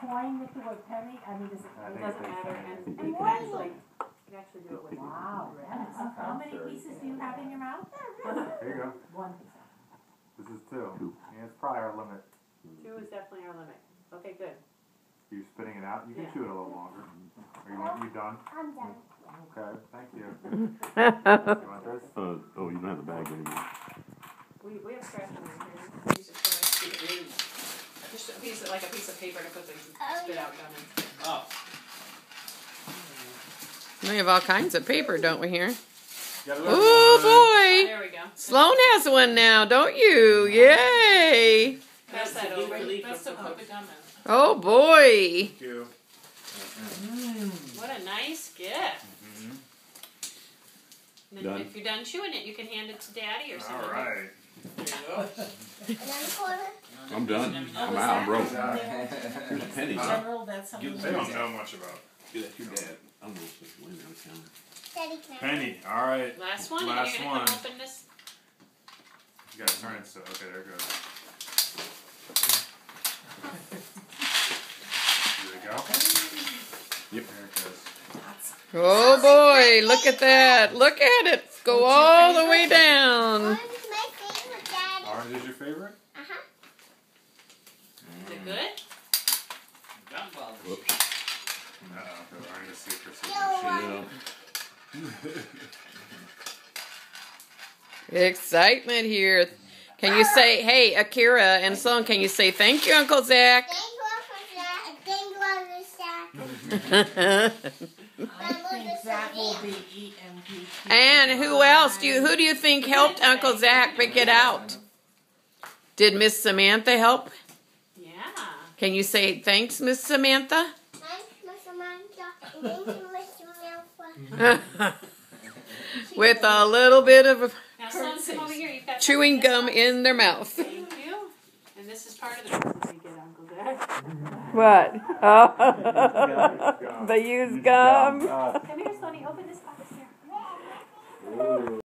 coin with the word penny? I mean, does it doesn't matter, and you and can actually do it with wow. How many pieces do you have in your mouth? There you go. One piece. This is 2. Yeah, it's probably our limit. 2 is definitely our limit. Okay, good. Are you spitting it out? You can Yeah. chew it a little longer. Are you done? I'm done. Okay, thank you. You want this? Oh, you don't have the bag anymore. We have scratch on here. Use it for a piece of glue. Just a piece of, like a piece of paper to put the spit out gum in. Oh. We have all kinds of paper, don't we here? Oh boy! There we go. Sloan has one now, don't you? Yay! Pass that over. That's to put the gum in. Oh boy! Thank you. What a nice gift. And then if you're done chewing it, you can hand it to Daddy or something. All right. There you go. Another quarter? I'm done. I'm out. I'm broke. Here's a penny. General, that's something. They don't know much about Give that to your dad. I'm going to put the window down. Daddy, can I? penny. All right. Last one, Last and you're going one. to come open this. You gotta turn it so. Okay, there it goes. Here we go. Yep. There it goes. Oh boy! Look at that! Look at it! Go all the way down! Orange is my favorite, Daddy. Orange is your favorite? Uh-huh. Is it good? Gumball. Whoops. Uh-oh. Orange is super Yellow secret. one. Excitement here. Can you say, hey, Akira and Sloan, can you say thank you, Uncle Zach? Thank you, Uncle Zach. Thank you, I think that will be E-M-P. And who else? Who do you think helped Uncle Zach pick it out? Did Miss Samantha help? Yeah. Can you say thanks, Miss Samantha? Thanks, Miss Samantha. Thank you, Miss Samantha. With a little bit of Now, Sloan, come over here. You've got chewing gum in their mouth. Thank you. And this is part of the present we get Uncle Zach. What? Oh, the used gum. Come here, Sloanie. Open this box here.